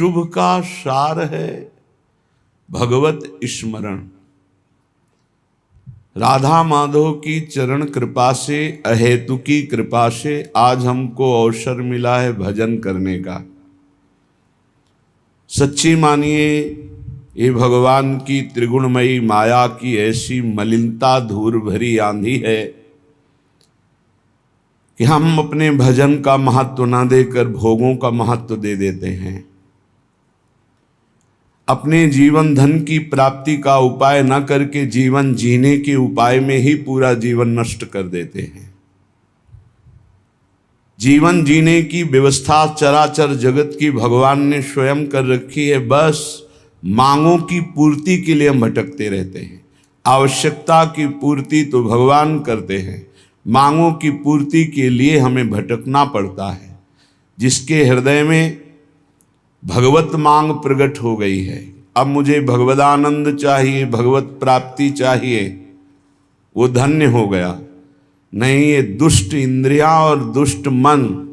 शुभ का सार है भगवत स्मरण। राधा माधव की चरण कृपा से, अहेतु की कृपा से आज हमको अवसर मिला है भजन करने का। सच्ची मानिए ये भगवान की त्रिगुणमयी माया की ऐसी मलिनता धूर भरी आंधी है कि हम अपने भजन का महत्व ना देकर भोगों का महत्व दे देते हैं। अपने जीवन धन की प्राप्ति का उपाय न करके जीवन जीने के उपाय में ही पूरा जीवन नष्ट कर देते हैं। जीवन जीने की व्यवस्था चराचर जगत की भगवान ने स्वयं कर रखी है, बस मांगों की पूर्ति के लिए हम भटकते रहते हैं। आवश्यकता की पूर्ति तो भगवान करते हैं, मांगों की पूर्ति के लिए हमें भटकना पड़ता है। जिसके हृदय में भगवत मांग प्रकट हो गई है, अब मुझे भगवदानंद चाहिए, भगवत प्राप्ति चाहिए, वो धन्य हो गया। नहीं, ये दुष्ट इंद्रियां और दुष्ट मन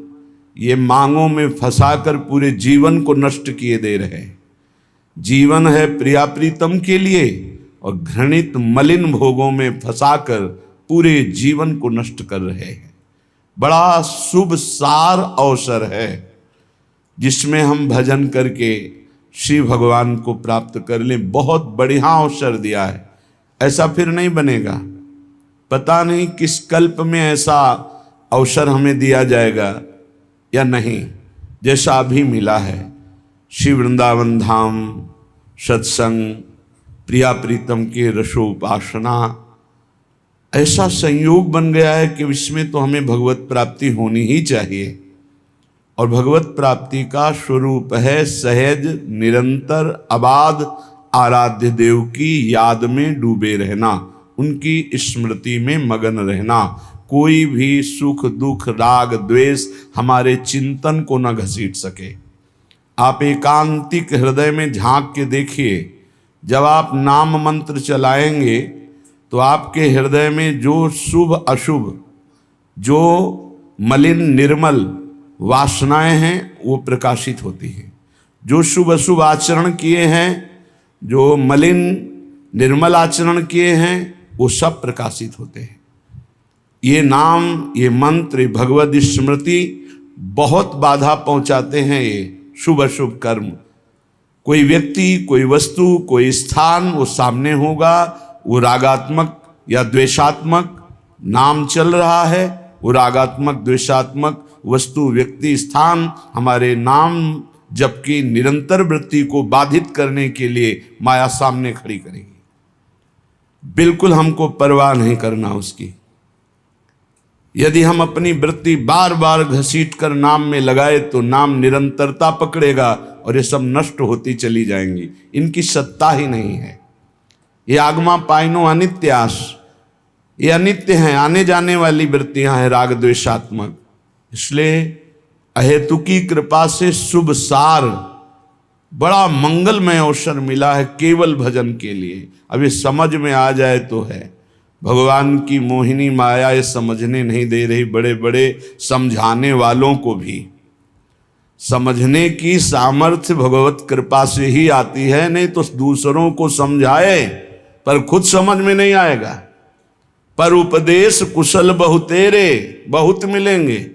ये मांगों में फंसाकर पूरे जीवन को नष्ट किए दे रहे हैं। जीवन है प्रिया प्रीतम के लिए और घृणित मलिन भोगों में फंसाकर पूरे जीवन को नष्ट कर रहे हैं। बड़ा शुभ सार अवसर है जिसमें हम भजन करके श्री भगवान को प्राप्त कर लें। बहुत बढ़िया अवसर दिया है, ऐसा फिर नहीं बनेगा। पता नहीं किस कल्प में ऐसा अवसर हमें दिया जाएगा या नहीं, जैसा अभी मिला है। श्री वृंदावन धाम सत्संग, प्रिया प्रीतम के रसोपासना, ऐसा संयोग बन गया है कि इसमें तो हमें भगवत प्राप्ति होनी ही चाहिए। और भगवत प्राप्ति का स्वरूप है सहज निरंतर अबाध आराध्य देव की याद में डूबे रहना, उनकी स्मृति में मगन रहना। कोई भी सुख दुख राग द्वेष हमारे चिंतन को न घसीट सके। आप एकांतिक हृदय में झांक के देखिए, जब आप नाम मंत्र चलाएंगे तो आपके हृदय में जो शुभ अशुभ, जो मलिन निर्मल वासनाएं हैं वो प्रकाशित होती हैं। जो शुभ अशुभ आचरण किए हैं, जो मलिन निर्मल आचरण किए हैं, वो सब प्रकाशित होते हैं। ये नाम, ये मंत्र, भगवद स्मृति बहुत बाधा पहुंचाते हैं ये शुभ अशुभ कर्म। कोई व्यक्ति, कोई वस्तु, कोई स्थान वो सामने होगा, वो रागात्मक या द्वेषात्मक नाम चल रहा है, वो रागात्मक द्वेषात्मक वस्तु व्यक्ति स्थान हमारे नाम जप की निरंतर वृत्ति को बाधित करने के लिए माया सामने खड़ी करेगी। बिल्कुल हमको परवाह नहीं करना उसकी। यदि हम अपनी वृत्ति बार बार घसीट कर नाम में लगाए तो नाम निरंतरता पकड़ेगा और ये सब नष्ट होती चली जाएंगी। इनकी सत्ता ही नहीं है। ये आगमा पाइनो अनित्यास, ये अनित्य हैं, आने जाने वाली वृत्तियां हैं राग द्वेषात्मक। इसलिए अहेतु की कृपा से शुभ सार, बड़ा मंगलमय अवसर मिला है केवल भजन के लिए। अब ये समझ में आ जाए तो है। भगवान की मोहिनी माया ये समझने नहीं दे रही। बड़े बड़े समझाने वालों को भी समझने की सामर्थ्य भगवत कृपा से ही आती है, नहीं तो दूसरों को समझाए पर खुद समझ में नहीं आएगा। पर उपदेश कुशल बहुतेरे, बहुत मिलेंगे।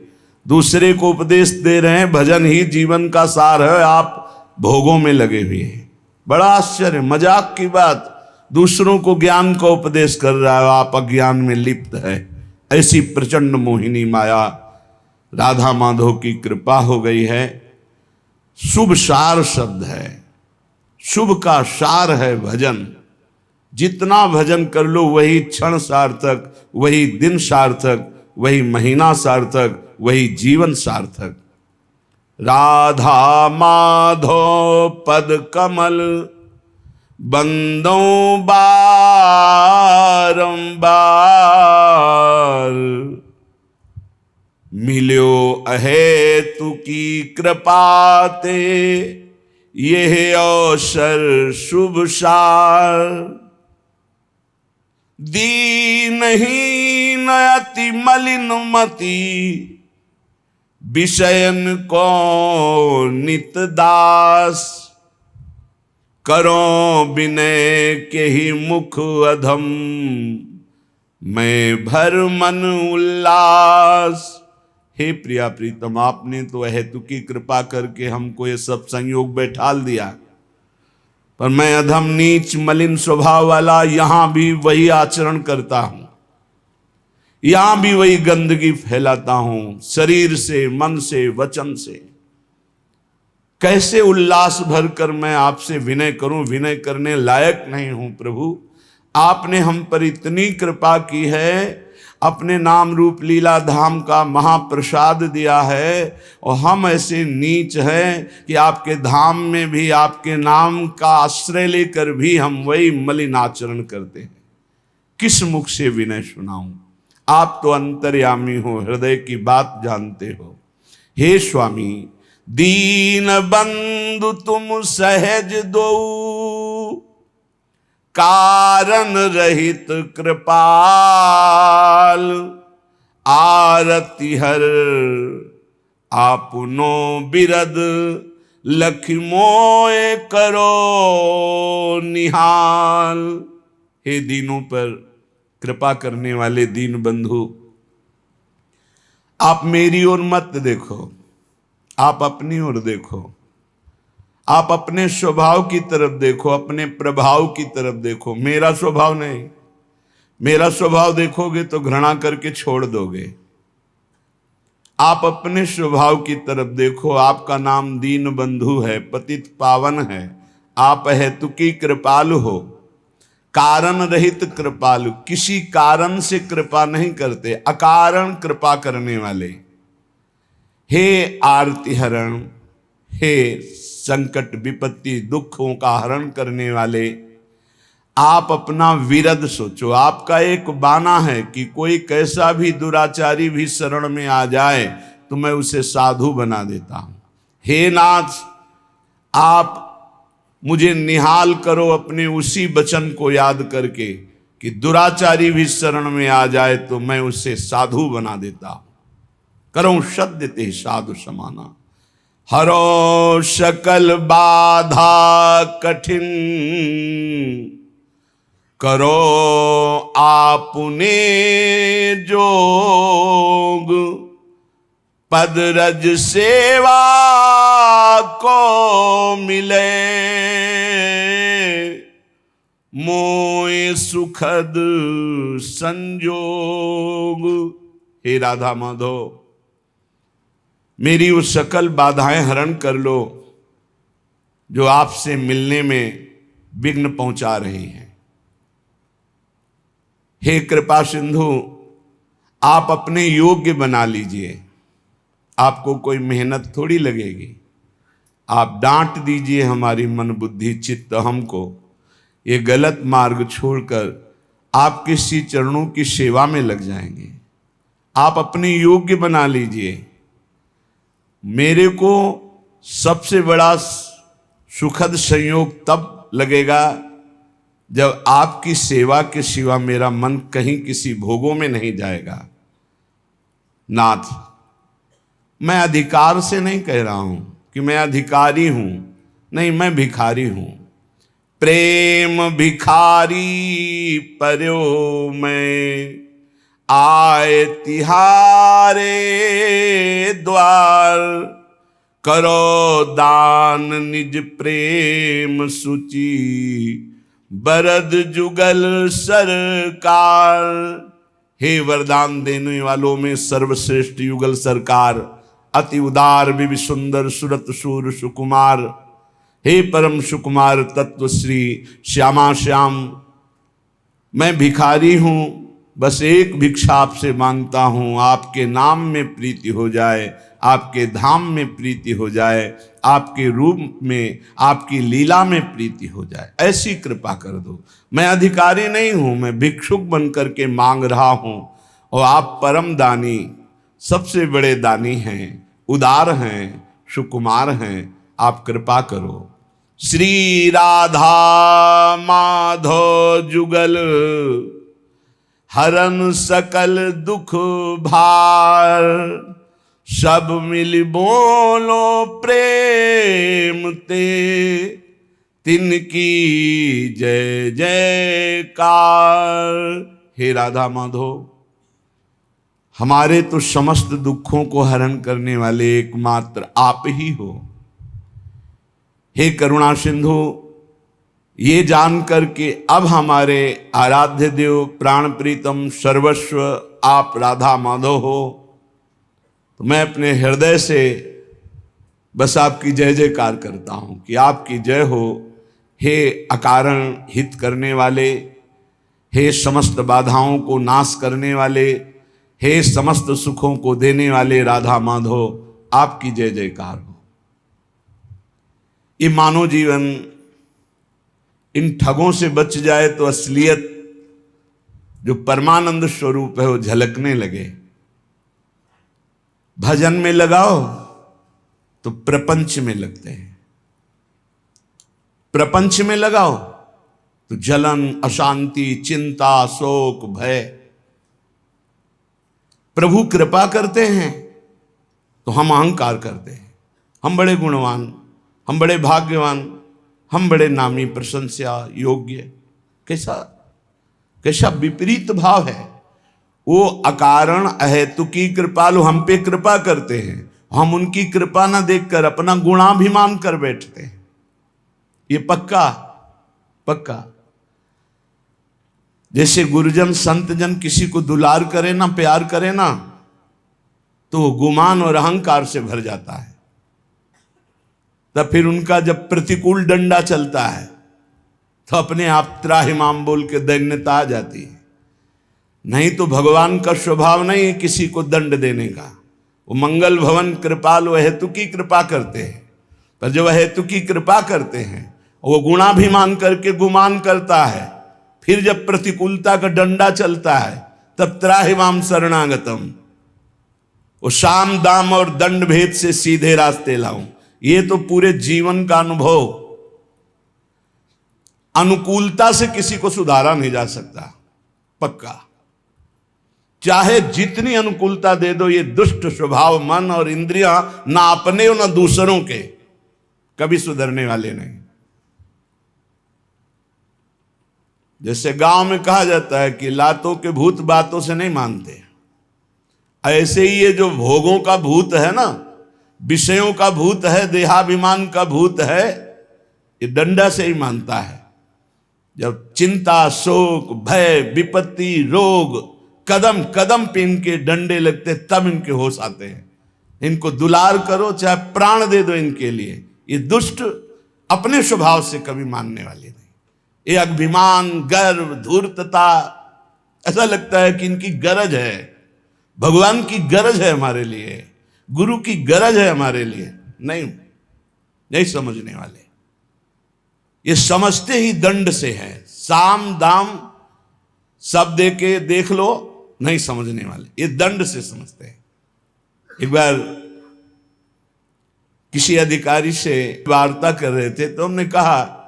दूसरे को उपदेश दे रहे हैं, भजन ही जीवन का सार है, आप भोगों में लगे हुए हैं। बड़ा आश्चर्य, मजाक की बात, दूसरों को ज्ञान का उपदेश कर रहा है, आप अज्ञान में लिप्त है। ऐसी प्रचंड मोहिनी माया राधा माधव की कृपा हो गई है। शुभ सार शब्द है, शुभ का सार है भजन। जितना भजन कर लो वही क्षण सार्थक, वही दिन सार्थक, वही महीना सार्थक, वही जीवन सार्थक। राधा माधव पद कमल बंदो बारंबार, मिल्यो अहेतु की कृपाते यह अवसर शुभ सार। दीनहीन अति मलिन मति विषयन को नित दास, करो विनय के ही मुख अधम, मैं भर मन उल्लास। हे प्रिया प्रीतम, आपने तो हेतुकी कृपा करके हमको ये सब संयोग बैठाल दिया, पर मैं अधम नीच मलिन स्वभाव वाला यहां भी वही आचरण करता हूं, यहां भी वही गंदगी फैलाता हूं, शरीर से, मन से, वचन से। कैसे उल्लास भरकर मैं आपसे विनय करूं? विनय करने लायक नहीं हूं प्रभु। आपने हम पर इतनी कृपा की है, अपने नाम रूप लीला धाम का महाप्रसाद दिया है, और हम ऐसे नीच हैं कि आपके धाम में भी आपके नाम का आश्रय लेकर भी हम वही मलिन आचरण करते हैं। किस मुख से विनय सुनाऊं? आप तो अंतर्यामी हो, हृदय की बात जानते हो। हे स्वामी, दीन बंधु तुम सहज दो, कारण रहित कृपाल, आरती हर आपनो बिरद, लखि मोए करो निहाल। हे दीनों पर कृपा करने वाले दीन बंधु, आप मेरी ओर मत देखो, आप अपनी ओर देखो, आप अपने स्वभाव की तरफ देखो, अपने प्रभाव की तरफ देखो, मेरा स्वभाव नहीं। मेरा स्वभाव देखोगे तो घृणा करके छोड़ दोगे। आप अपने स्वभाव की तरफ देखो। आपका नाम दीन बंधु है, पतित पावन है, आप हेतुकी कृपालु हो, कारण रहित कृपालु। किसी कारण से कृपा नहीं करते, अकारण कृपा करने वाले। हे आरती हरण, हे संकट विपत्ति दुखों का हरण करने वाले, आप अपना विरद सोचो। आपका एक बाना है कि कोई कैसा भी दुराचारी भी शरण में आ जाए तो मैं उसे साधु बना देता हूं। हे नाथ, आप मुझे निहाल करो अपने उसी वचन को याद करके कि दुराचारी भी शरण में आ जाए तो मैं उसे साधु बना देता हूं। करो सद्य ते साधु समाना, हरो सकल बाधा कठिन, करो आपने जोग, पद रज सेवा को मिले, मोए सुखद संजोग। हे राधा माधव, मेरी वो सकल बाधाएं हरण कर लो जो आपसे मिलने में विघ्न पहुंचा रही हैं। हे कृपा सिंधु, आप अपने योग्य बना लीजिए। आपको कोई मेहनत थोड़ी लगेगी। आप डांट दीजिए हमारी मन बुद्धि चित्त हमको, ये गलत मार्ग छोड़कर आपके श्री चरणों की सेवा में लग जाएंगे। आप अपने योग्य बना लीजिए। मेरे को सबसे बड़ा सुखद संयोग तब लगेगा जब आपकी सेवा के सिवा मेरा मन कहीं किसी भोगों में नहीं जाएगा। नाथ, मैं अधिकार से नहीं कह रहा हूं कि मैं अधिकारी हूं, नहीं, मैं भिखारी हूं। प्रेम भिखारी पर्यो मैं, आए तिहारे द्वार, करो दान निज प्रेम सूची, बरद जुगल सरकार। हे वरदान देने वालों में सर्वश्रेष्ठ युगल सरकार, अति उदार विवि सुंदर सुरत सूर सुकुमार, हे परम सुकुमार तत्व श्री श्यामा श्याम, मैं भिखारी हूं। बस एक भिक्षा आपसे मांगता हूं, आपके नाम में प्रीति हो जाए, आपके धाम में प्रीति हो जाए, आपके रूप में, आपकी लीला में प्रीति हो जाए, ऐसी कृपा कर दो। मैं अधिकारी नहीं हूं, मैं भिक्षुक बन करके मांग रहा हूं, और आप परम दानी, सबसे बड़े दानी हैं, उदार हैं, सुकुमार हैं, आप कृपा करो। श्री राधा माधव जुगल, हरन सकल दुख भार, सब मिल बोलो प्रेम ते, तिनकी जय जयकार। हे राधा माधव, हमारे तो समस्त दुखों को हरण करने वाले एकमात्र आप ही हो। हे करुणा सिंधु, ये जान करके अब हमारे आराध्य देव प्राण प्रीतम सर्वस्व आप राधा माधव हो, तो मैं अपने हृदय से बस आपकी जय जयकार करता हूं कि आपकी जय हो। हे अकारण हित करने वाले, हे समस्त बाधाओं को नाश करने वाले, हे समस्त सुखों को देने वाले राधा माधव, आपकी जय जयकार हो। ये मानव जीवन इन ठगों से बच जाए तो असलियत जो परमानंद स्वरूप है वो झलकने लगे। भजन में लगाओ तो प्रपंच में लगते हैं, प्रपंच में लगाओ तो जलन, अशांति, चिंता, शोक, भय। प्रभु कृपा करते हैं तो हम अहंकार करते हैं, हम बड़े गुणवान, हम बड़े भाग्यवान, हम बड़े नामी प्रशंसा योग्य। कैसा कैसा विपरीत भाव है। वो अकारण अहेतुकी कृपालु हम पे कृपा करते हैं, हम उनकी कृपा ना देखकर अपना गुणाभिमान कर बैठते हैं। ये पक्का पक्का। जैसे गुरुजन संतजन किसी को दुलार करे ना, प्यार करे ना, तो वो गुमान और अहंकार से भर जाता है। तब फिर उनका जब प्रतिकूल डंडा चलता है तो अपने आप त्राहिमाम बोल के दैन्यता आ जाती है। नहीं तो भगवान का स्वभाव नहीं है किसी को दंड देने का। वो मंगल भवन कृपालु हेतु की कृपा करते हैं, पर जब हेतु की कृपा करते हैं वो गुणाभिमान करके गुमान करता है, फिर जब प्रतिकूलता का डंडा चलता है तब त्राहिमाम शरणागतम, वो साम दाम और दंड भेद से सीधे रास्ते लाऊं। ये तो पूरे जीवन का अनुभव। अनुकूलता से किसी को सुधारा नहीं जा सकता, पक्का। चाहे जितनी अनुकूलता दे दो, ये दुष्ट स्वभाव मन और इंद्रियां ना अपने और ना दूसरों के कभी सुधरने वाले नहीं। जैसे गांव में कहा जाता है कि लातों के भूत बातों से नहीं मानते, ऐसे ही ये जो भोगों का भूत है ना, विषयों का भूत है, देहाभिमान का भूत है, ये डंडा से ही मानता है। जब चिंता, शोक, भय, विपत्ति, रोग कदम कदम पे इनके डंडे लगते तब इनके होश आते हैं। इनको दुलार करो, चाहे प्राण दे दो इनके लिए, ये दुष्ट अपने स्वभाव से कभी मानने वाले नहीं। ये अभिमान, गर्व, धूर्तता, ऐसा लगता है कि इनकी गरज है, भगवान की गरज है हमारे लिए, गुरु की गरज है हमारे लिए। नहीं समझने वाले। ये समझते ही दंड से है, साम दाम सब दे के देख लो, नहीं समझने वाले, ये दंड से समझते हैं। एक बार किसी अधिकारी से वार्ता कर रहे थे तो हमने कहा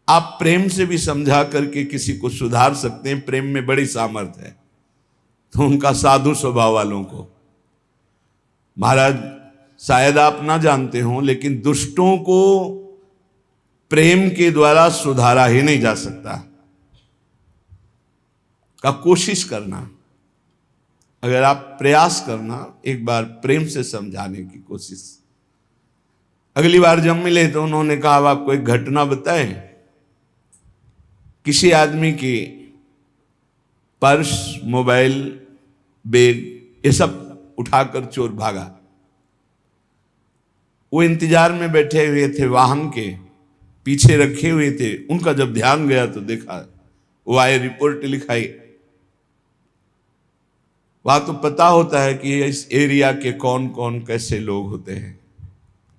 आप प्रेम से भी समझा करके किसी को सुधार सकते हैं, प्रेम में बड़ी सामर्थ्य है। तो उनका साधु स्वभाव वालों को, महाराज शायद आप ना जानते हो लेकिन दुष्टों को प्रेम के द्वारा सुधारा ही नहीं जा सकता। का कोशिश करना, अगर आप प्रयास करना, एक बार प्रेम से समझाने की कोशिश। अगली बार जब मिले तो उन्होंने कहा अब आपको एक घटना बताएं। किसी आदमी की पर्स, मोबाइल, बैग, ये सब उठाकर चोर भागा। वो इंतजार में बैठे हुए थे, वाहन के पीछे रखे हुए थे। उनका जब ध्यान गया तो देखा, वो आए, रिपोर्ट लिखाई। वहां तो पता होता है कि इस एरिया के कौन कौन कैसे लोग होते हैं।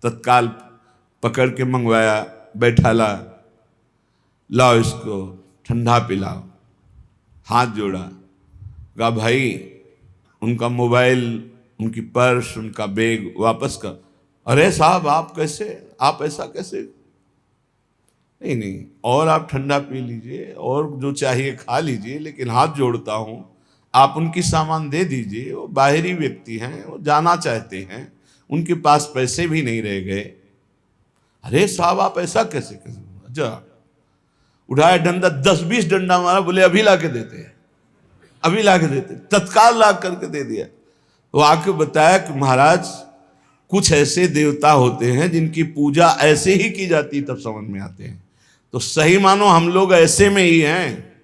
तत्काल पकड़ के मंगवाया, बैठा ला, लाओ इसको ठंडा पिलाओ। हाथ जोड़ा, कहा भाई उनका मोबाइल, उनकी पर्स, उनका बैग वापस कर। अरे साहब आप कैसे, आप ऐसा कैसे? नहीं, और आप ठंडा पी लीजिए और जो चाहिए खा लीजिए, लेकिन हाथ जोड़ता हूं, आप उनकी सामान दे दीजिए, वो बाहरी व्यक्ति हैं, वो जाना चाहते हैं, उनके पास पैसे भी नहीं रह गए। अरे साहब आप ऐसा कैसे कैसे? अच्छा, उठाया डंडा, 10-20 डंडा मारा, बोले अभी ला के देते हैं, अभी ला के देते, तत्काल ला करके दे दिया। वो आके बताया कि महाराज कुछ ऐसे देवता होते हैं जिनकी पूजा ऐसे ही की जाती, तब समझ में आते हैं। तो सही मानो हम लोग ऐसे में ही हैं।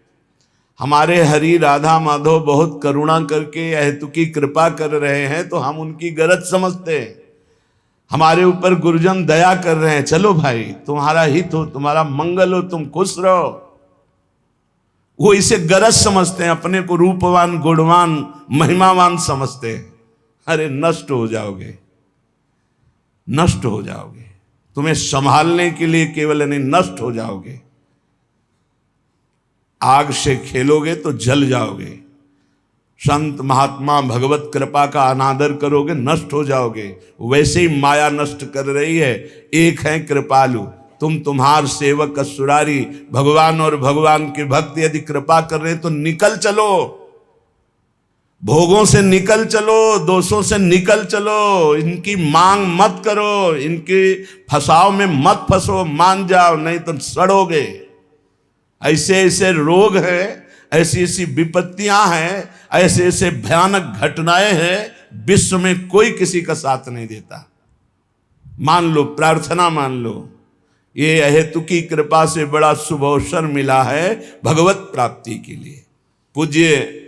हमारे हरि राधा माधव बहुत करुणा करके अहेतुकी कृपा कर रहे हैं, तो हम उनकी गरज समझते हैं। हमारे ऊपर गुरुजन दया कर रहे हैं, चलो भाई तुम्हारा हित हो, तुम्हारा मंगल हो, तुम खुश रहो, वो इसे गरज समझते हैं, अपने को रूपवान, गुणवान, महिमावान समझते हैं। अरे नष्ट हो जाओगे, नष्ट हो जाओगे। तुम्हें संभालने के लिए केवल नहीं, नष्ट हो जाओगे। आग से खेलोगे तो जल जाओगे। संत महात्मा भगवत कृपा का अनादर करोगे, नष्ट हो जाओगे। वैसे ही माया नष्ट कर रही है। एक है कृपालु, तुम तुम्हार सेवक असुरारी, भगवान और भगवान के भक्त यदि कृपा कर रहे तो निकल चलो, भोगों से निकल चलो, दोषों से निकल चलो, इनकी मांग मत करो, इनके फसाव में मत फंसो, मान जाओ, नहीं तो सड़ोगे। ऐसे ऐसे रोग हैं, ऐसी ऐसी विपत्तियां हैं, ऐसे ऐसे भयानक घटनाएं हैं, विश्व में कोई किसी का साथ नहीं देता। मान लो, प्रार्थना मान लो, ये अहेतुकी कृपा से बड़ा शुभ अवसर मिला है भगवत प्राप्ति के लिए। पूज्य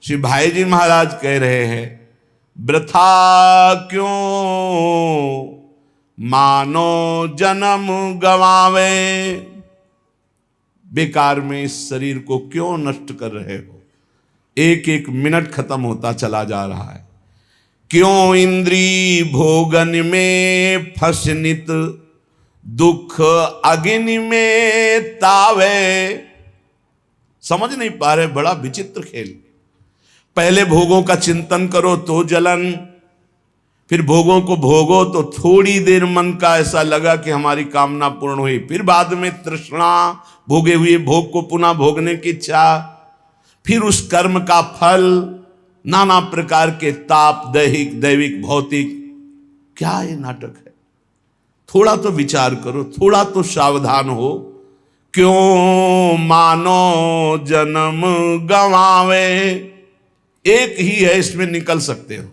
श्री भाई जी महाराज कह रहे हैं, वृथा क्यों मानो जन्म गवावे, बेकार में इस शरीर को क्यों नष्ट कर रहे हो। एक एक मिनट खत्म होता चला जा रहा है। क्यों इंद्री भोगन में फसनित, दुख अग्नि में तावे। समझ नहीं पा रहे, बड़ा विचित्र खेल। पहले भोगों का चिंतन करो तो जलन, फिर भोगों को भोगो तो थोड़ी देर मन का ऐसा लगा कि हमारी कामना पूर्ण हुई, फिर बाद में तृष्णा, भोगे हुए भोग को पुनः भोगने की इच्छा, फिर उस कर्म का फल, नाना प्रकार के ताप, दैहिक, दैविक, भौतिक। क्या ये नाटक है? थोड़ा तो विचार करो, थोड़ा तो सावधान हो। क्यों मानो जन्म गंवावे, एक ही है, इसमें निकल सकते हो।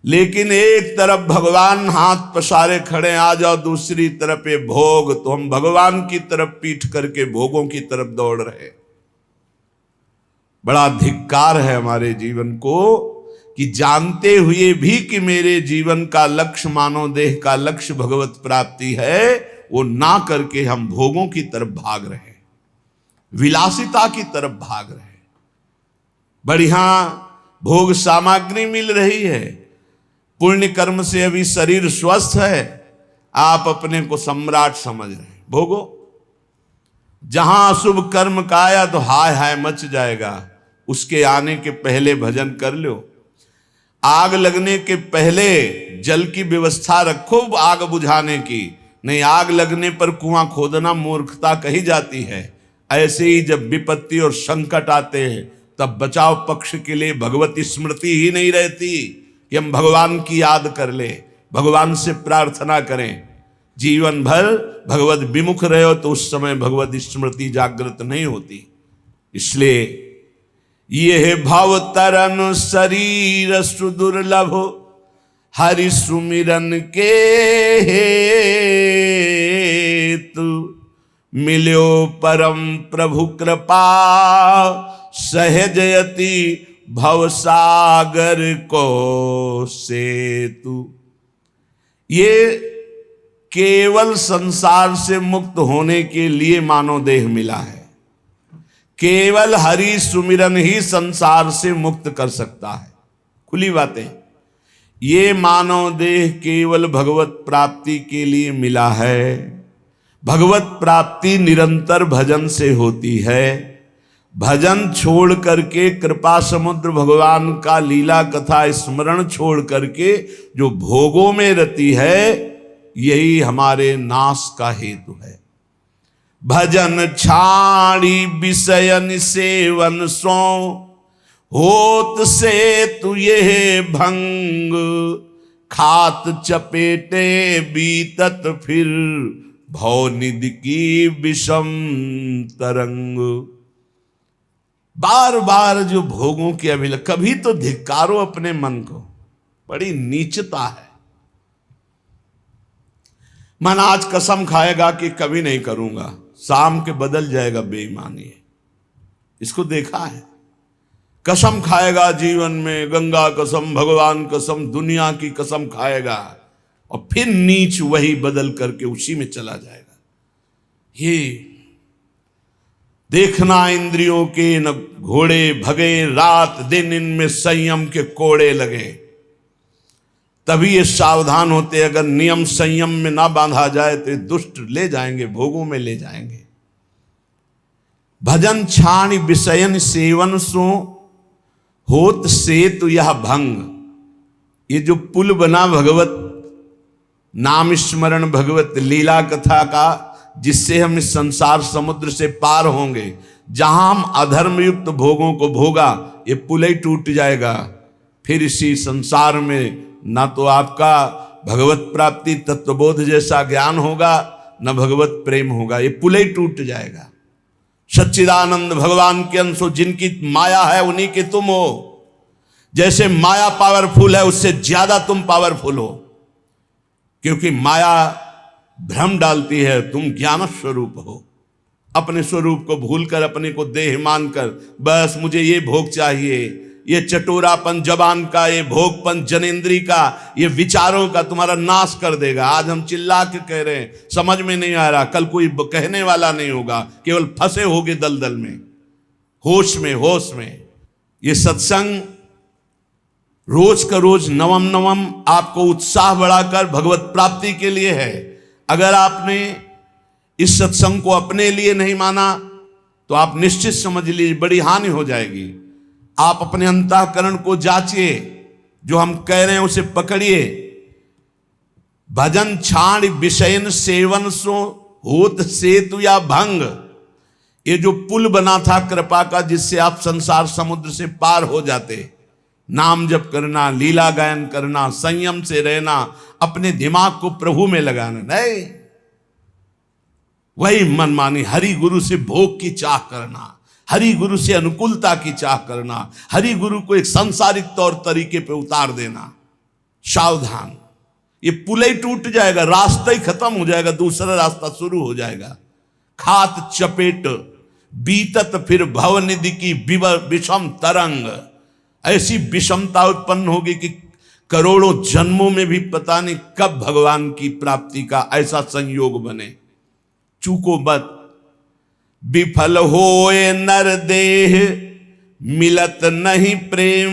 लेकिन एक तरफ भगवान हाथ पसारे खड़े, आ जाओ, दूसरी तरफ ये भोग, तो हम भगवान की तरफ पीठ करके भोगों की तरफ दौड़ रहे। बड़ा धिक्कार है हमारे जीवन को कि जानते हुए भी कि मेरे जीवन का लक्ष्य, मानव देह का लक्ष्य भगवत प्राप्ति है, वो ना करके हम भोगों की तरफ भाग रहे, विलासिता की तरफ भाग रहे। बढ़िया भोग सामग्री मिल रही है, पुण्य कर्म से अभी शरीर स्वस्थ है, आप अपने को सम्राट समझ रहे हैं। भोगो, जहां अशुभ कर्म का आया तो हाय हाय मच जाएगा, उसके आने के पहले भजन कर लो। आग लगने के पहले जल की व्यवस्था रखो आग बुझाने की, नहीं आग लगने पर कुआं खोदना मूर्खता कही जाती है। ऐसे ही जब विपत्ति और संकट आते हैं तब बचाव पक्ष के लिए भगवत स्मृति ही नहीं रहती कि हम भगवान की याद कर ले, भगवान से प्रार्थना करें। जीवन भर भगवत विमुख रहे हो तो उस समय भगवत स्मृति जागृत नहीं होती। इसलिए ये भव तरन शरीर सुदुर्लभ, हरि सुमिरन के हेतु, मिल्यो परम प्रभु कृपा, सहजयति भवसागर को सेतु। ये केवल संसार से मुक्त होने के लिए मानव देह मिला है। केवल हरि सुमिरन ही संसार से मुक्त कर सकता है। खुली बातें। ये मानव देह केवल भगवत प्राप्ति के लिए मिला है। भगवत प्राप्ति निरंतर भजन से होती है। भजन छोड़ करके, कृपा समुद्र भगवान का लीला कथा स्मरण छोड़ करके जो भोगों में रति है, यही हमारे नाश का हेतु है। भजन छाड़ी विषयन सेवन सो, होत से तु ये भंग, खात चपेटे बीतत फिर, भवनिधि की विषम तरंग। बार बार जो भोगों की अभिलाषा, कभी तो धिक्कारो अपने मन को, बड़ी नीचता है। मन आज कसम खाएगा कि कभी नहीं करूंगा, शाम के बदल जाएगा बेईमानी। इसको देखा है। कसम खाएगा जीवन में, गंगा कसम, भगवान कसम, दुनिया की कसम खाएगा, और फिर नीच वही बदल करके उसी में चला जाएगा। ये देखना इंद्रियों के न घोड़े भगे, रात दिन इनमें संयम के कोड़े लगे। तभी ये सावधान होते, अगर नियम संयम में ना बांधा जाए तो दुष्ट ले जाएंगे, भोगों में ले जाएंगे। भजन छाण विषयन सेवन सो, होत सेतु यह भंग। ये जो पुल बना भगवत नाम स्मरण, भगवत लीला कथा का, जिससे हम इस संसार समुद्र से पार होंगे, जहां हम अधर्म युक्त भोगों को भोगा, ये पुल ही टूट जाएगा। फिर इसी संसार में ना तो आपका भगवत प्राप्ति तत्वबोध जैसा ज्ञान होगा, न भगवत प्रेम होगा, ये पुल ही टूट जाएगा। सच्चिदानंद भगवान के अंश हो, जिनकी माया है उन्हीं के तुम हो। जैसे माया पावरफुल है, उससे ज्यादा तुम पावरफुल हो, क्योंकि माया भ्रम डालती है, तुम ज्ञान स्वरूप हो। अपने स्वरूप को भूलकर, अपने को देह मानकर, बस मुझे ये भोग चाहिए, ये चटोरापन जबान का, ये भोगपन जनेन्द्री का, ये विचारों का तुम्हारा नाश कर देगा। आज हम चिल्ला के कह रहे हैं, समझ में नहीं आ रहा, कल कोई कहने वाला नहीं होगा, केवल फंसे होगे दलदल में, होश में, होश में। ये सत्संग रोज का रोज नवम नवम आपको उत्साह बढ़ाकर भगवत प्राप्ति के लिए है। अगर आपने इस सत्संग को अपने लिए नहीं माना तो आप निश्चित समझ लीजिए बड़ी हानि हो जाएगी। आप अपने अंतःकरण को जांचिए, जो हम कह रहे हैं उसे पकड़िए। भजन छाण विषयन सेवन सो, होत सेतु या भंग। ये जो पुल बना था कृपा का, जिससे आप संसार समुद्र से पार हो जाते, नाम जप करना, लीला गायन करना, संयम से रहना, अपने दिमाग को प्रभु में लगाना, नहीं वही मनमानी हरि गुरु से भोग की चाह करना, हरि गुरु से अनुकूलता की चाह करना, हरि गुरु को एक सांसारिक तौर तरीके पे उतार देना। सावधान, ये पुल ही टूट जाएगा, रास्ता ही खत्म हो जाएगा, दूसरा रास्ता शुरू हो जाएगा। खात चपेट बीतत फिर भवनिधि की विषम तरंग। ऐसी विषमता उत्पन्न होगी कि करोड़ों जन्मों में भी पता नहीं कब भगवान की प्राप्ति का ऐसा संयोग बने। चूको मत। विफल होए नर देह, मिलत नहीं प्रेम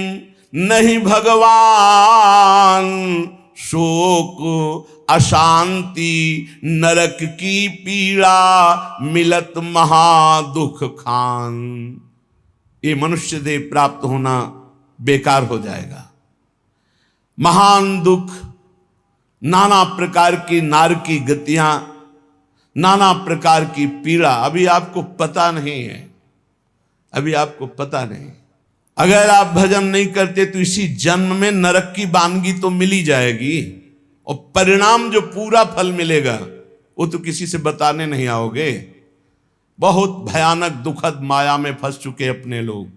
नहीं भगवान। शोक अशांति नरक की पीड़ा, मिलत महा दुख खान। ये मनुष्य देह प्राप्त होना बेकार हो जाएगा। महान दुख, नाना प्रकार की नार की गतियां, नाना प्रकार की पीड़ा, अभी आपको पता नहीं है, अभी आपको पता नहीं। अगर आप भजन नहीं करते तो इसी जन्म में नरक की वानगी तो मिली जाएगी, और परिणाम जो पूरा फल मिलेगा वो तो किसी से बताने नहीं आओगे। बहुत भयानक दुखद माया में फंस चुके अपने लोग।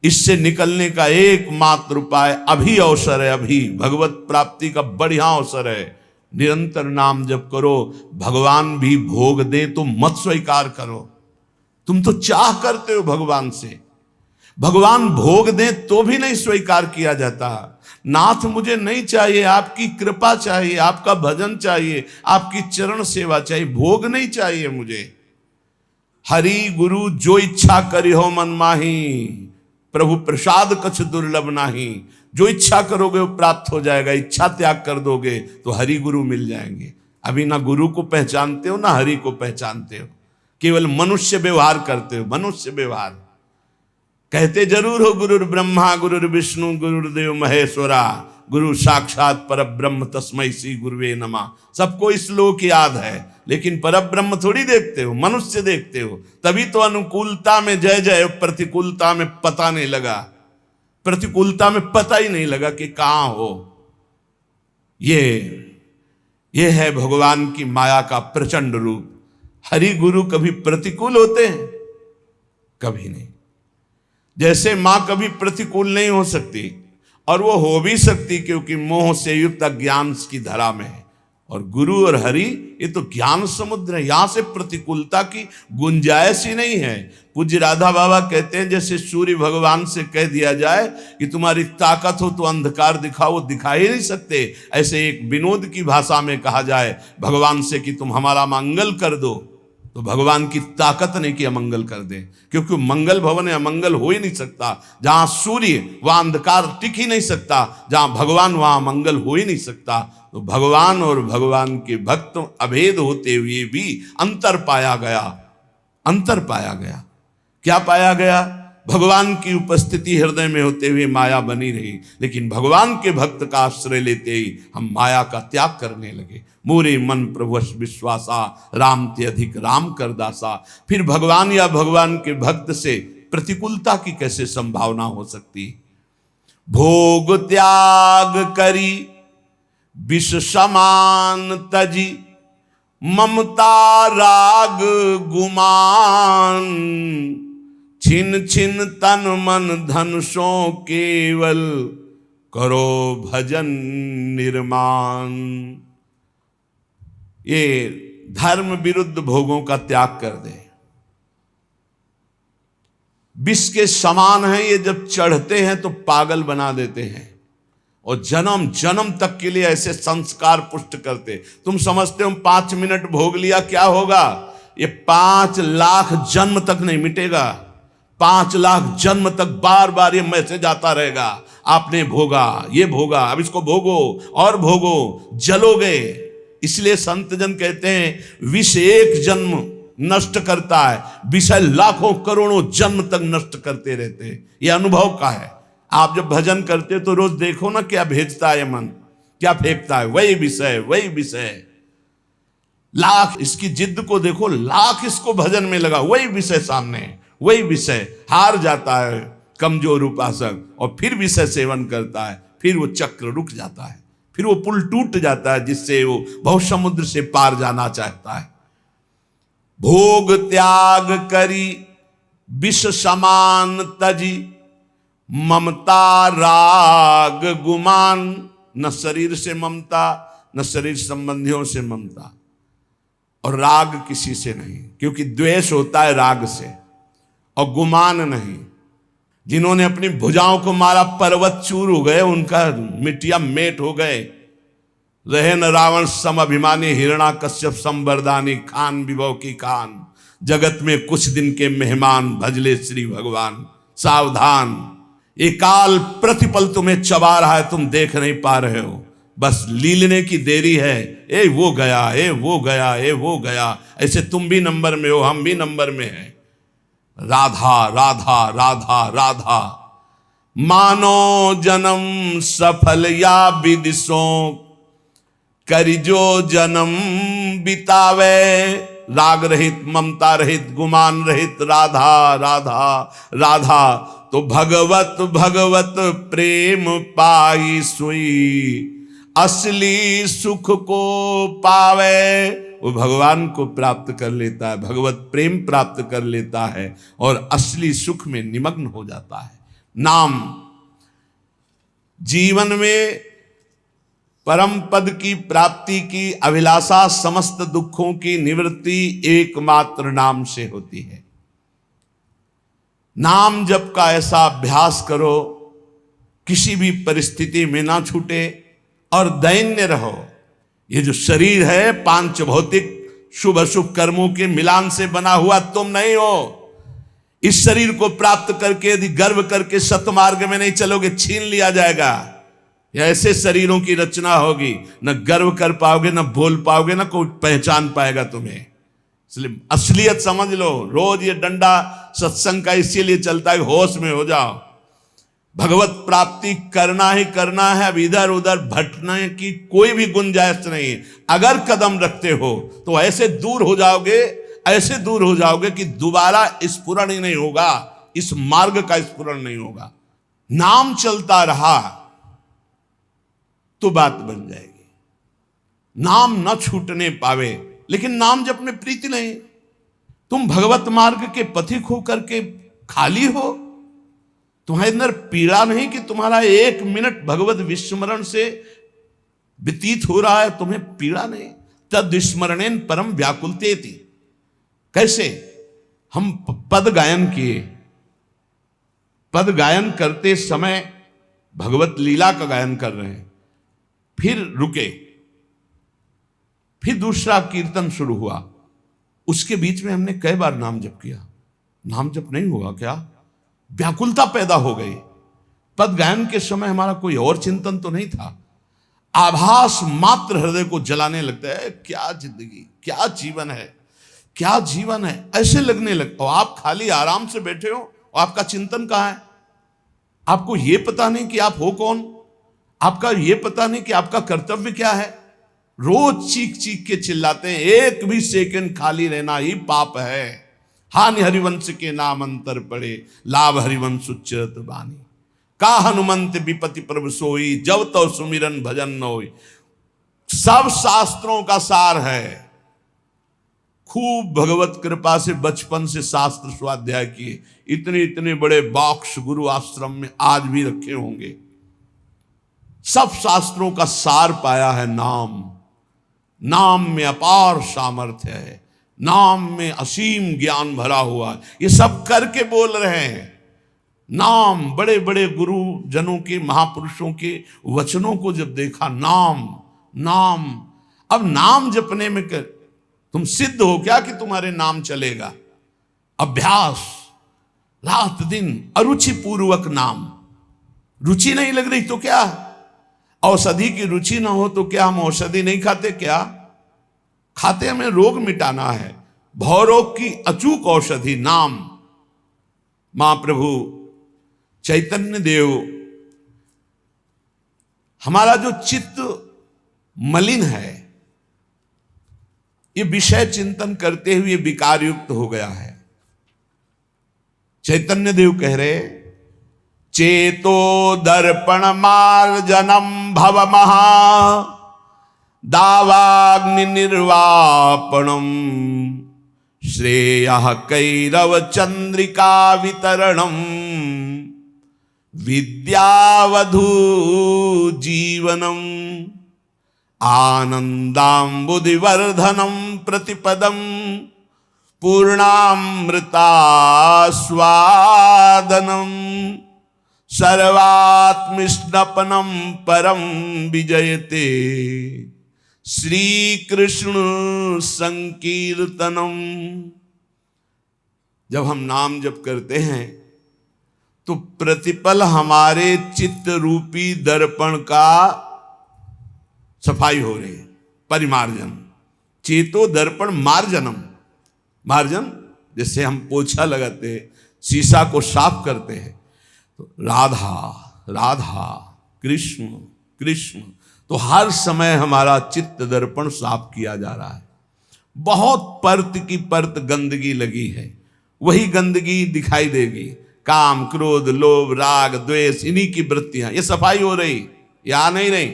इससे निकलने का एकमात्र उपाय अभी अवसर है, अभी भगवत प्राप्ति का बढ़िया अवसर है। निरंतर नाम जप करो। भगवान भी भोग दे तो मत स्वीकार करो। तुम तो चाह करते हो भगवान से, भगवान भोग दे तो भी नहीं स्वीकार किया जाता। नाथ मुझे नहीं चाहिए, आपकी कृपा चाहिए, आपका भजन चाहिए, आपकी चरण सेवा चाहिए, भोग नहीं चाहिए मुझे। हरि गुरु जो इच्छा करी हो मन माही, प्रभु प्रसाद कछ दुर्लभ नाही। जो इच्छा करोगे वो प्राप्त हो जाएगा, इच्छा त्याग कर दोगे तो हरि गुरु मिल जाएंगे। अभी ना गुरु को पहचानते हो ना हरि को पहचानते हो, केवल मनुष्य व्यवहार करते हो। मनुष्य व्यवहार कहते जरूर हो गुरुर ब्रह्मा गुरुर विष्णु गुरुर्देव महेश्वरा, गुरु साक्षात पर ब्रह्म तस्मै श्री गुरुवे नमः। सबको श्लोक याद है, लेकिन पर ब्रह्म थोड़ी देखते हो, मनुष्य देखते हो। तभी तो अनुकूलता में जय जय, प्रतिकूलता में पता नहीं लगा। प्रतिकूलता में पता ही नहीं लगा कि कहां हो। ये है भगवान की माया का प्रचंड रूप। हरि गुरु कभी प्रतिकूल होते हैं? कभी नहीं। जैसे मां कभी प्रतिकूल नहीं हो सकती, और वो हो भी सकती क्योंकि मोह से युक्त अज्ञान की धरा में है। और गुरु और हरि ये तो ज्ञान समुद्र है, यहां से प्रतिकूलता की गुंजाइश ही नहीं है। पूज्य राधा बाबा कहते हैं जैसे सूर्य भगवान से कह दिया जाए कि तुम्हारी ताकत हो तो अंधकार दिखाओ, वो दिखा ही नहीं सकते। ऐसे एक विनोद की भाषा में कहा जाए भगवान से कि तुम हमारा मंगल कर दो, तो भगवान की ताकत नहीं कि अमंगल कर दे, क्योंकि मंगल भवन है, अमंगल हो ही नहीं सकता। जहां सूर्य वहां अंधकार टिक ही नहीं सकता, जहां भगवान वहां मंगल हो ही नहीं सकता। तो भगवान और भगवान के भक्त अभेद होते हुए भी अंतर पाया गया। अंतर पाया गया। क्या पाया गया? भगवान की उपस्थिति हृदय में होते हुए माया बनी रही, लेकिन भगवान के भक्त का आश्रय लेते ही हम माया का त्याग करने लगे। मोरे मन प्रभुवश विश्वासा, राम ते अधिक राम कर दासा। फिर भगवान या भगवान के भक्त से प्रतिकूलता की कैसे संभावना हो सकती? भोग त्याग करी विष समान तजी, ममता राग गुमान। छिन छिन तन मन धन सो केवल, करो भजन निर्माण। ये धर्म विरुद्ध भोगों का त्याग कर दे। विष के समान है ये, जब चढ़ते हैं तो पागल बना देते हैं और जन्म जन्म तक के लिए ऐसे संस्कार पुष्ट करते। तुम समझते हो 5 मिनट भोग लिया क्या होगा? ये 5 लाख जन्म तक नहीं मिटेगा। 5 लाख जन्म तक बार बार ये मैसेज आता रहेगा, आपने भोगा, ये भोगा, अब इसको भोगो और भोगो, जलोगे। इसलिए संत जन कहते हैं विष एक जन्म नष्ट करता है, विषय लाखों करोड़ों जन्म तक नष्ट करते रहते हैं। ये अनुभव का है। आप जब भजन करते तो रोज देखो ना क्या भेजता है मन, क्या फेंकता है, वही विषय वही विषय। लाख इसकी जिद को देखो, लाख इसको भजन में लगा, वही विषय सामने, वही विषय। हार जाता है कमजोर उपासक और फिर विषय सेवन करता है, फिर वो चक्र रुक जाता है, फिर वो पुल टूट जाता है जिससे वो भव समुद्र से पार जाना चाहता है। भोग त्याग करी विष समान तजी, ममता राग गुमान। न शरीर से ममता, न शरीर संबंधियों से ममता, और राग किसी से नहीं, क्योंकि द्वेष होता है राग से, और गुमान नहीं। जिन्होंने अपनी भुजाओं को मारा पर्वत चूर हो गए, उनका मिट्टिया मेट हो गए। रहे न रावण सम अभिमानी, हिरणा कश्यप संबरदानी, खान विभव की खान। जगत में कुछ दिन के मेहमान, भजले श्री भगवान। सावधान, ये काल प्रतिपल तुम्हें चबा रहा है, तुम देख नहीं पा रहे हो, बस लीलने की देरी है। ए वो गया, ए वो गया, ए वो गया। ऐसे तुम भी नंबर में हो, हम भी नंबर में हैं। राधा राधा राधा राधा, मानो जन्म सफल या विदिशो, करि जो जन्म बितावे। राग रहित, ममता रहित, गुमान रहित, राधा राधा राधा। तो भगवत भगवत प्रेम पाई सुई, असली सुख को पावे। वो भगवान को प्राप्त कर लेता है, भगवत प्रेम प्राप्त कर लेता है और असली सुख में निमग्न हो जाता है। नाम जीवन में परम पद की प्राप्ति की अभिलाषा, समस्त दुखों की निवृत्ति एकमात्र नाम से होती है। नाम जप का ऐसा अभ्यास करो, किसी भी परिस्थिति में ना छूटे और दैन्य रहो। ये जो शरीर है पांच भौतिक शुभ अशुभ कर्मों के मिलान से बना हुआ तुम नहीं हो। इस शरीर को प्राप्त करके यदि गर्व करके सतमार्ग में नहीं चलोगे, छीन लिया जाएगा। या ऐसे शरीरों की रचना होगी, न गर्व कर पाओगे, न बोल पाओगे, न कोई पहचान पाएगा तुम्हें। इसलिए असलियत समझ लो। रोज ये डंडा सत्संग का इसीलिए चलता है, होश में हो जाओ। भगवत प्राप्ति करना ही करना है, अब इधर उधर भटकने की कोई भी गुंजाइश नहीं। अगर कदम रखते हो तो ऐसे दूर हो जाओगे, ऐसे दूर हो जाओगे कि दोबारा स्फुरण ही नहीं होगा, इस मार्ग का स्फुरण नहीं होगा। नाम चलता रहा तो बात बन जाएगी। नाम न छूटने पावे, लेकिन नाम जप में प्रीति नहीं। तुम भगवत मार्ग के पथिक हो करके खाली हो, तुम्हारे अंदर पीड़ा नहीं कि तुम्हारा 1 मिनट भगवत विस्मरण से व्यतीत हो रहा है, तुम्हें पीड़ा नहीं। तद विस्मरणेन परम व्याकुलतेति। कैसे? हम पद गायन किए, पद गायन करते समय भगवत लीला का गायन कर रहे हैं, फिर रुके, फिर दूसरा कीर्तन शुरू हुआ, उसके बीच में हमने कई बार नाम जप किया, नाम जप नहीं हुआ क्या? व्याकुलता पैदा हो गई। पद गायन के समय हमारा कोई और चिंतन तो नहीं था, आभास मात्र हृदय को जलाने लगता है। क्या जिंदगी, क्या जीवन है, क्या जीवन है, ऐसे लगने लगता। और आप खाली आराम से बैठे हो और आपका चिंतन कहाँ है? आपको यह पता नहीं कि आप हो कौन, आपका यह पता नहीं कि आपका कर्तव्य क्या है। रोज चीख चीख के चिल्लाते हैं, एक भी सेकंड खाली रहना ही पाप है। हानि हरिवंश के नाम अंतर पड़े, लाभ हरिवंश उच्चरत बानी। का हनुमंत विपति प्रभु सोई, जब तो सुमिरन भजन न होई। सब शास्त्रों का सार है। खूब भगवत कृपा से बचपन से शास्त्र स्वाध्याय किए, इतने इतने बड़े बॉक्स गुरु आश्रम में आज भी रखे होंगे। सब शास्त्रों का सार पाया है नाम। नाम में अपार सामर्थ्य है, नाम में असीम ज्ञान भरा हुआ है। ये सब करके बोल रहे हैं। नाम, बड़े बड़े गुरु जनों के, महापुरुषों के वचनों को जब देखा, नाम नाम। अब नाम जपने में कर तुम सिद्ध हो क्या कि तुम्हारे नाम चलेगा? अभ्यास, रात दिन अरुचि पूर्वक नाम। रुचि नहीं लग रही तो क्या? औषधि की रुचि ना हो तो क्या हम औषधि नहीं खाते क्या? खाते, हमें रोग मिटाना है। भवरोग की अचूक औषधि नाम। महाप्रभु चैतन्य देव, हमारा जो चित्त मलिन है, ये विषय चिंतन करते हुए विकार युक्त हो गया है। चैतन्य देव कह रहे, चेतो दर्पण मार्जनम भव महा दावाग्नि निर्वापणम श्रेयः कैरव चंद्रिका वितरणम विद्यावधू जीवनम आनंदाम्बुधिवर्धनम प्रतिपदम पूर्णामृतास्वादनम सर्वात्मस्नपनम परम विजयते श्री कृष्ण संकीर्तनम। जब हम नाम जप करते हैं तो प्रतिपल हमारे चित्त रूपी दर्पण का सफाई हो रही है, परिमार्जन। चेतो दर्पण मार्जनम। मार्जन जैसे हम पोछा लगाते हैं, शीशा को साफ करते हैं, तो राधा राधा कृष्ण कृष्ण, तो हर समय हमारा चित्त दर्पण साफ किया जा रहा है। बहुत परत की परत गंदगी लगी है, वही गंदगी दिखाई देगी। काम, क्रोध, लोभ, राग, द्वेष, इन्हीं की वृत्तियां, ये सफाई हो रही, या नहीं रही?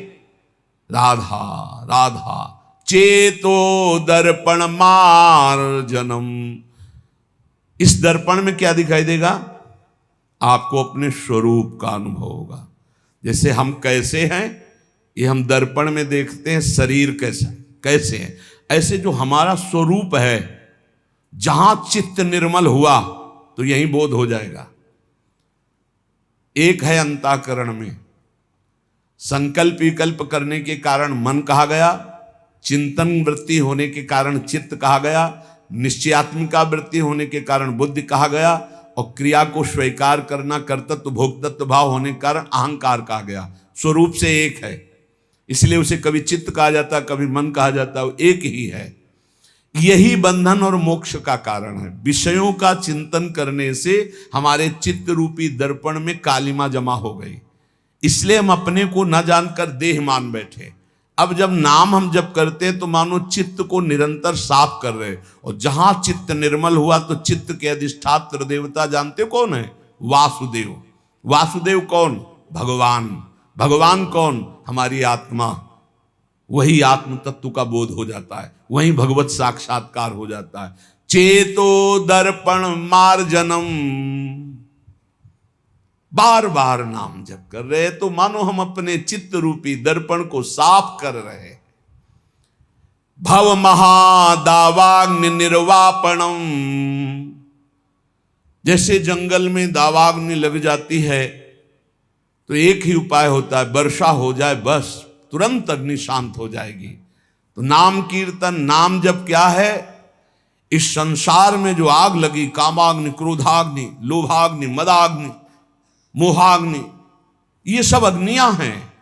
राधा राधा चेतो दर्पण मार्जनम। इस दर्पण में क्या दिखाई देगा? आपको अपने स्वरूप का अनुभव होगा। जैसे हम कैसे हैं, ये हम दर्पण में देखते हैं, शरीर कैसा कैसे है, ऐसे जो हमारा स्वरूप है, जहां चित्त निर्मल हुआ तो यही बोध हो जाएगा। एक है अंतःकरण में, संकल्प विकल्प करने के कारण मन कहा गया, चिंतन वृत्ति होने के कारण चित्त कहा गया, निश्चयात्मिका वृत्ति होने के कारण बुद्धि कहा गया, और क्रिया को स्वीकार करना, कर्तृत्व भोक्तृत्व भाव होने के कारण अहंकार कहा गया। स्वरूप से एक है, इसलिए उसे कभी चित्त कहा जाता, कभी मन कहा जाता, वो एक ही है। यही बंधन और मोक्ष का कारण है। विषयों का चिंतन करने से हमारे चित्त रूपी दर्पण में कालिमा जमा हो गई, इसलिए हम अपने को न जानकर देह मान बैठे। अब जब नाम हम जब करते हैं तो मानो चित्त को निरंतर साफ कर रहे, और जहां चित्त निर्मल हुआ तो चित्त के अधिष्ठात्र देवता जानते कौन है? वासुदेव। वासुदेव कौन? भगवान। भगवान कौन? हमारी आत्मा। वही आत्म तत्व का बोध हो जाता है, वही भगवत साक्षात्कार हो जाता है। चेतो दर्पण मार्जनम, बार बार नाम जप कर रहे तो मानो हम अपने चित्त रूपी दर्पण को साफ कर रहे। भव महादावाग्नि निर्वापणम, जैसे जंगल में दावाग्नि लग जाती है तो एक ही उपाय होता है, वर्षा हो जाए, बस तुरंत अग्नि शांत हो जाएगी। तो नाम कीर्तन, नाम जप क्या है? इस संसार में जो आग लगी, कामाग्नि, क्रोधाग्नि, लोभाग्नि, मदाग्नि, मोहाग्नि, ये सब अग्नियां हैं।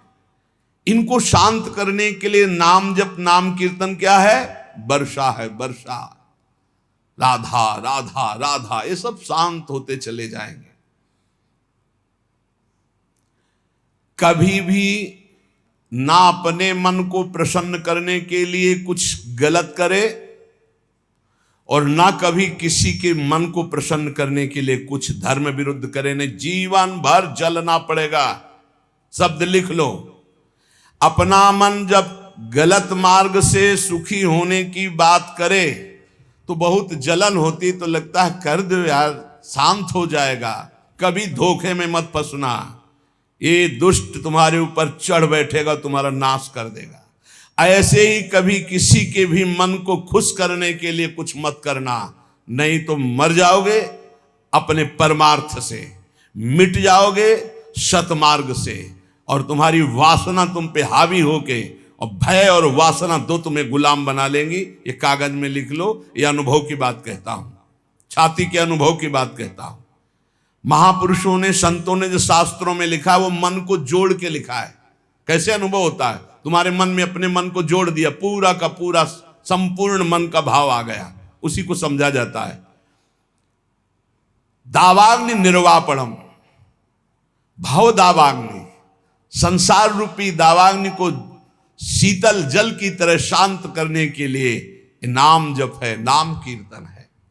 इनको शांत करने के लिए नाम जप, नाम कीर्तन क्या है? वर्षा है, वर्षा। राधा राधा राधा, ये सब शांत होते चले जाएंगे। कभी भी ना अपने मन को प्रसन्न करने के लिए कुछ गलत करे और ना कभी किसी के मन को प्रसन्न करने के लिए कुछ धर्म विरुद्ध करे। नहीं, जीवन भर जलना पड़ेगा। शब्द लिख लो। अपना मन जब गलत मार्ग से सुखी होने की बात करे तो बहुत जलन होती, तो लगता है कर दो यार, शांत हो जाएगा। कभी धोखे में मत फंसना, ये दुष्ट तुम्हारे ऊपर चढ़ बैठेगा, तुम्हारा नाश कर देगा। ऐसे ही कभी किसी के भी मन को खुश करने के लिए कुछ मत करना, नहीं तो मर जाओगे अपने परमार्थ से, मिट जाओगे सतमार्ग से, और तुम्हारी वासना तुम पे हावी होके और भय और वासना दो तुम्हें गुलाम बना लेंगी। ये कागज में लिख लो, ये अनुभव की बात कहता हूं, छाती के अनुभव की बात कहता हूं। महापुरुषों ने, संतों ने जो शास्त्रों में लिखा है वो मन को जोड़ के लिखा है। कैसे अनुभव होता है? तुम्हारे मन में अपने मन को जोड़ दिया, पूरा का पूरा संपूर्ण मन का भाव आ गया, उसी को समझा जाता है। दावाग्नि निर्वापणम, भाव दावाग्नि, संसार रूपी दावाग्नि को शीतल जल की तरह शांत करने के लिए नाम जप है, नाम कीर्तन है।